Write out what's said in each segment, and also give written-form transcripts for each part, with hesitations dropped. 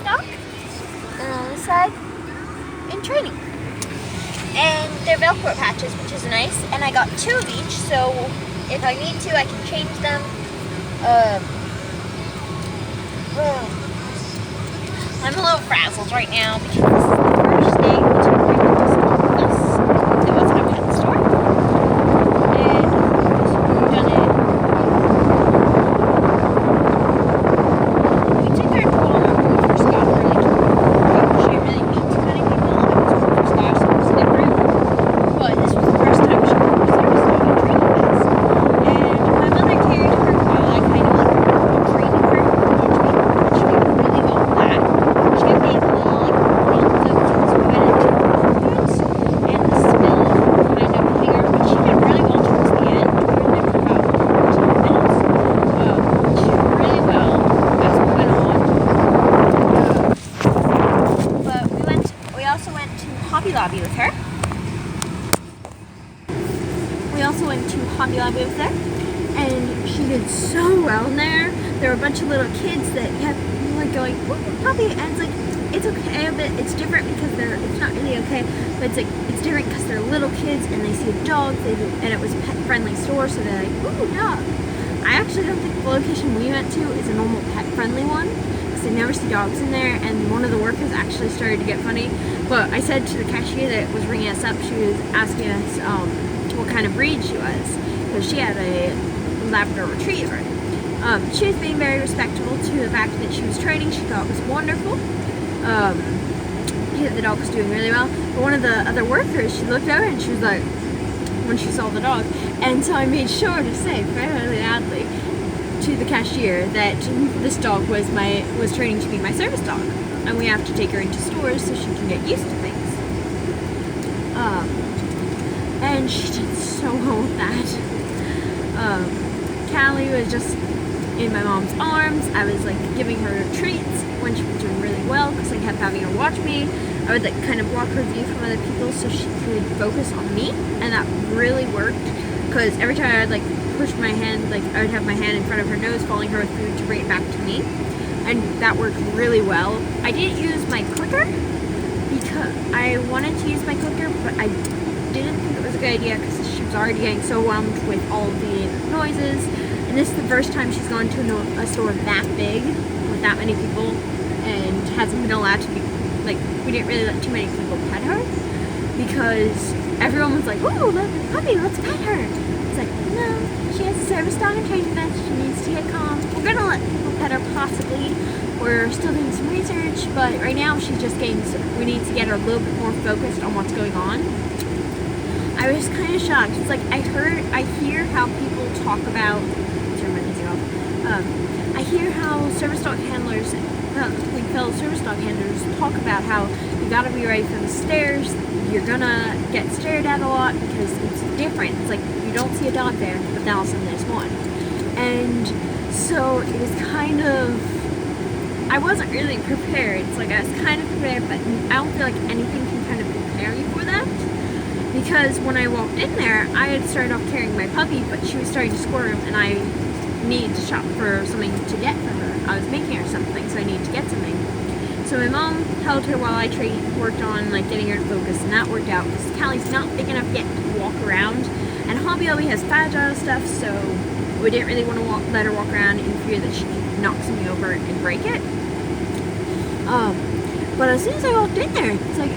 stock, and on this side, in training. And they're Velcro patches, which is nice. And I got 2 of each, so if I need to, I can change them. I'm a little frazzled right now because this is the first day to bring this store with us. It wasn't a pet store. And we've done it. We took our total number when we first got her. Like, she didn't really meet too many people. It was her first got, so it was different. But this was the first time she was service dog and training this. And my mother carried her while I kind of like training her. She did really well with that. She kept getting a little like rains of because we went into HomeGoods and the smell kind of clear, but she did really well towards the end. We were there for about 15 minutes. She did really well as we went on. But we also went to Hobby Lobby with her. And she did so well in there. There were a bunch of little kids that kept like going, "Ooh, puppy," and it's like, it's okay, but it's different because it's not really okay, but it's like, it's different because they're little kids and they see a dog, and it was a pet-friendly store, so they're like, "Ooh, dog." I actually don't think the location we went to is a normal pet-friendly one, because they never see dogs in there, and one of the workers actually started to get funny, but I said to the cashier that was ringing us up, she was asking us what kind of breed she was, because she had a Labrador Retriever. She was being very respectful to the fact that she was training. She thought it was wonderful. The dog was doing really well. But one of the other workers, she looked over and she was like, when she saw the dog, and so I made sure to say very loudly to the cashier that this dog was training to be my service dog, and we have to take her into stores so she can get used to things. And she did so well with that. Callie was just in my mom's arms. I was like giving her treats when she was doing really well because I kept having her watch me. I would like kind of block her view from other people so she could focus on me, and that really worked because every time I'd like push my hand, like I would have my hand in front of her nose, following her with food to bring it back to me, and that worked really well. I didn't use my clicker because I wanted to use my clicker, but I didn't think it was a good idea because she was already getting so overwhelmed with all of the noises, and this is the first time she's gone to a store that big with that many people and hasn't been allowed to be, like, we didn't really let too many people pet her because everyone was like, "Oh, look, puppy, let's pet her." It's like, no, she has a service dog and training vest, she needs to get calm. We're gonna let people pet her possibly. We're still doing some research, but right now she's just getting, we need to get her a little bit more focused on what's going on. I was kind of shocked. It's like I hear how people talk about, I hear how service dog handlers, like fellow service dog handlers talk about how you gotta be ready for the stares. You're gonna get stared at a lot because it's different. It's like you don't see a dog there, but then all of a sudden there's one. And so it was kind of, I wasn't really prepared. It's like I was kind of prepared, but I don't feel like anything can kind of prepare you for that. Because when I walked in there, I had started off carrying my puppy, but she was starting to squirm, and I needed to shop for something to get for her. I was making her something, so I needed to get something. So my mom held her while I worked on like getting her to focus, and that worked out because Callie's not big enough yet to walk around, and Hobby Lobby has fragile stuff, so we didn't really want to let her walk around in fear that she could knock something over and break it. But as soon as I walked in there, it's like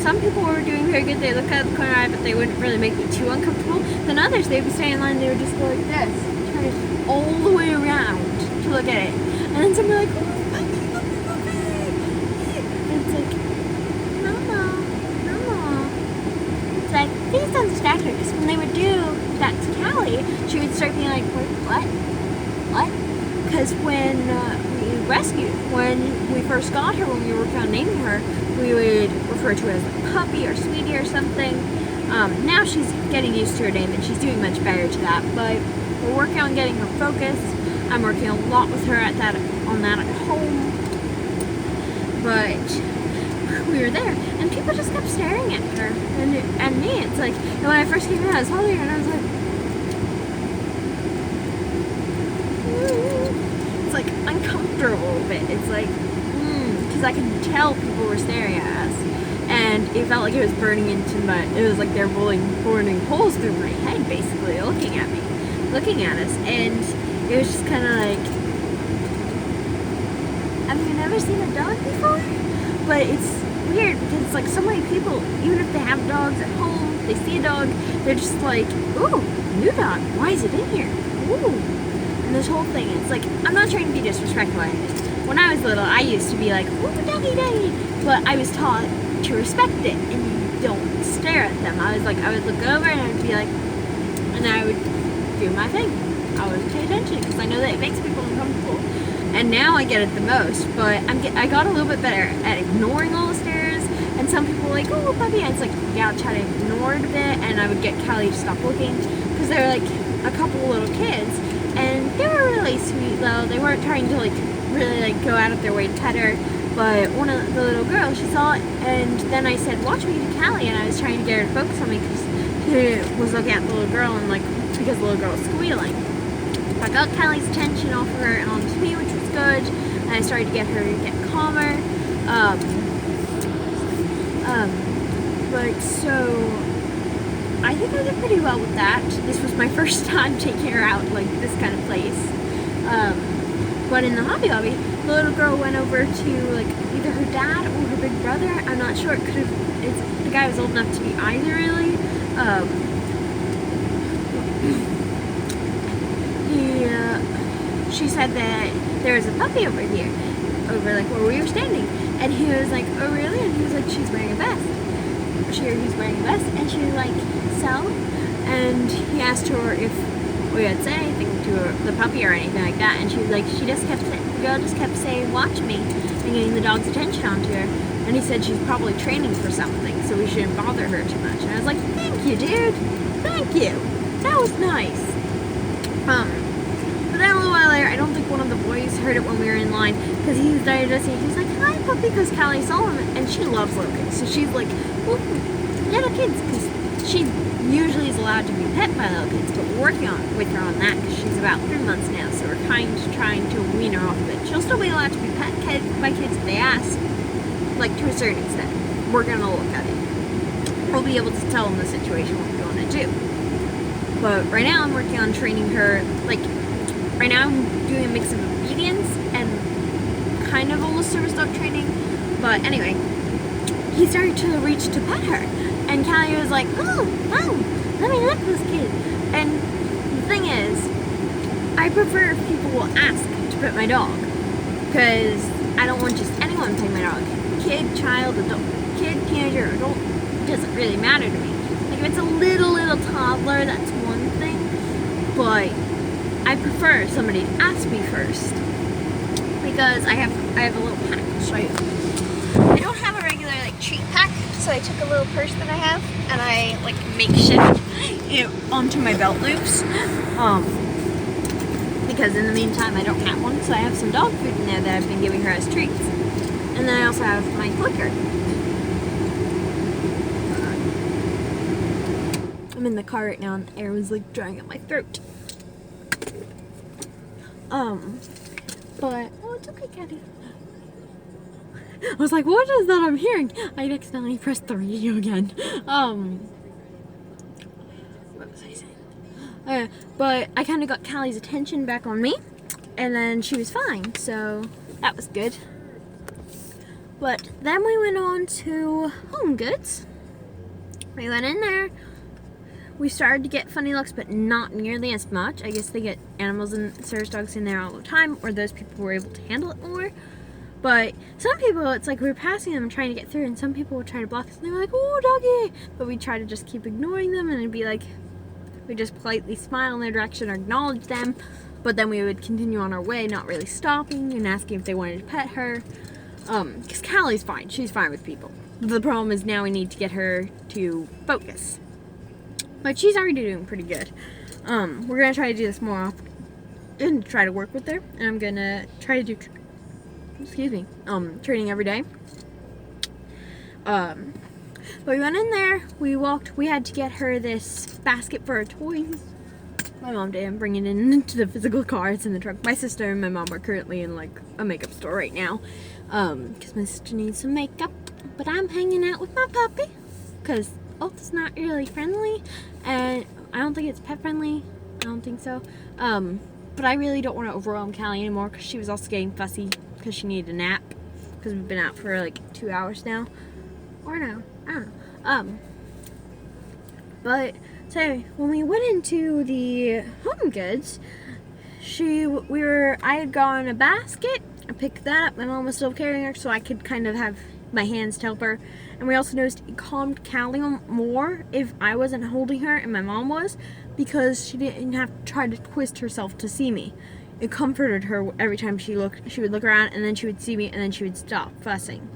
some people were doing very good. They look at the corner eye, but they wouldn't really make me too uncomfortable. Then others, they'd be standing in line, they would just go like this, turn it all the way around to look at it. And then some were like, "Oh, puppy, puppy, puppy." And it's like, no. It's like, please don't distract her, because when they would do that to Callie, she would start being like, "Wait, what? Because when when we first got her, when we were on naming her, we would refer to her as a puppy or sweetie or something. Now she's getting used to her name and she's doing much better to that, but we're working on getting her focused. I'm working a lot with her on that at home, but we were there and people just kept staring at her and me. It's like, and when I first came in, I was holding her and I was like, it's like uncomfortable a bit. It's like, because I could tell people were staring at us. And it felt like it was burning into it was like they're burning holes through my head, basically, looking at me, looking at us. And it was just kind of like, have you never seen a dog before? But it's weird because it's like so many people, even if they have dogs at home, they see a dog, they're just like, ooh, new dog, why is it in here? Ooh. And this whole thing, it's like, I'm not trying to be disrespectful. When I was little, I used to be like, ooh, doggy, doggy. But I was taught to respect it and you don't stare at them. I would look over and I'd be like, and I would do my thing. I would pay attention because I know that it makes people uncomfortable. And now I get it the most, but I got a little bit better at ignoring all the stares. And some people were like, oh, puppy. And it's like, yeah, I'll try to ignore it a bit. And I would get Callie to stop looking because they were like a couple little kids. And they were really sweet though. They weren't trying to like really like go out of their way to pet her. But one of the little girls, she saw it. And then I said, watch me to Callie. And I was trying to get her to focus on me because she was looking at the little girl and like, because the little girl was squealing. I got Callie's attention off her and onto me, which was good, and I started to get her to get calmer. But so I think I did pretty well with that. This was my first time taking her out like this kind of place. But in the Hobby Lobby, the little girl went over to like either her dad or her big brother. I'm not sure. It could have. The guy was old enough to be either, really. She said that there was a puppy over here, over like where we were standing, and he was like, oh really? And he was like, she's wearing a vest. He's wearing a vest, and she was like, so? And he asked her if we had said anything to her, the puppy or anything like that, and she was like, the girl just kept saying, watch me, and getting the dog's attention onto her. And he said she's probably training for something, so we shouldn't bother her too much. And I was like, thank you, dude. Thank you. That was nice. But then a little while later, I don't think one of the boys heard it when we were in line, because he started to say, he was like, hi, puppy, because Callie saw him, and she loves little kids. So she's like, well, little kids, because she usually is allowed to be pet by little kids, but we're working with her on that, because she's about 3 months now, so we're kind of trying to wean her off of it. She'll still be allowed to be pet by kids if they ask, like to a certain extent. We're going to look at it. We'll be able to tell them the situation, what we want to do. But right now I'm working on training her, like, right now I'm doing a mix of obedience and kind of almost service dog training. But anyway, he started to reach to pet her. And Callie was like, oh, let me lick this kid. And the thing is, I prefer if people will ask to pet my dog. Because I don't want just anyone petting my dog. Kid, child, adult, kid, teenager, adult, it doesn't really matter to me. Like if it's a little toddler, that's one thing. But I prefer somebody to ask me first. Because I have a little pack to show you. I don't have a regular like treat pack, so I took a little purse that I have and I like makeshift it onto my belt loops. Because in the meantime I don't have one, so I have some dog food in there that I've been giving her as treats. And then I also have my clicker. I'm in the car right now and the air was like drying up my throat. But oh, it's okay, Caddy. I was like, what is that I'm hearing? I accidentally pressed the radio again. What was I saying? But I kind of got Callie's attention back on me, and then she was fine, so that was good. But then we went on to HomeGoods. We went in there. We started to get funny looks, but not nearly as much. I guess they get animals and service dogs in there all the time, or those people were able to handle it more. But some people, it's like we were passing them and trying to get through, and some people would try to block us, and they were like, oh, doggy! But we'd try to just keep ignoring them, and it'd be like, we'd just politely smile in their direction or acknowledge them, but then we would continue on our way, not really stopping and asking if they wanted to pet her. Because Callie's fine. She's fine with people. The problem is now we need to get her to focus. But she's already doing pretty good. We're going to try to do this more often and try to work with her. And I'm going to try to do, training every day. But we went in there, we walked, we had to get her this basket for her toys. My mom didn't bring it into the physical car. It's in the truck. My sister and my mom are currently in like a makeup store right now, because my sister needs some makeup. But I'm hanging out with my puppy, because Ulta's not really friendly, and I don't think it's pet friendly. I don't think so. But I really don't want to overwhelm Callie anymore, because she was also getting fussy because she needed a nap, because we've been out for like 2 hours now, or no, I don't know. But so when we went into the HomeGoods, I had gotten a basket. I picked that up. My mom was still carrying her, so I could kind of have my hands to help her. And we also noticed it calmed Callie more if I wasn't holding her and my mom was, because she didn't have to try to twist herself to see me. It comforted her every time she would look around, and then she would see me, and then she would stop fussing.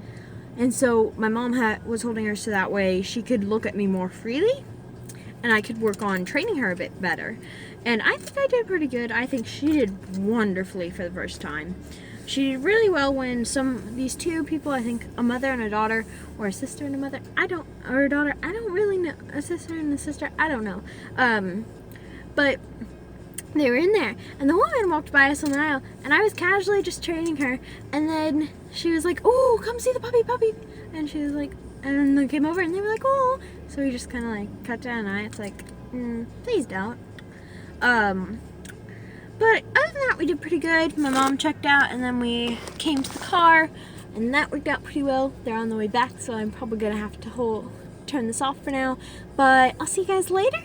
And so my mom was holding her so that way she could look at me more freely, and I could work on training her a bit better. And I think I did pretty good. I think she did wonderfully for the first time. She did really well when these two people, I think a mother and a daughter, or a sister and a mother, or a daughter, I don't really know, a sister and a sister, I don't know. But they were in there, and the woman walked by us on the aisle, and I was casually just training her, and then she was like, "Oh, come see the puppy," and she was like, and then they came over, and they were like, "Oh," so we just kind of like cut down, and it's like, please don't. But other than that, we did pretty good. My mom checked out, and then we came to the car, and that worked out pretty well. They're on the way back, so I'm probably gonna have to turn this off for now, but I'll see you guys later.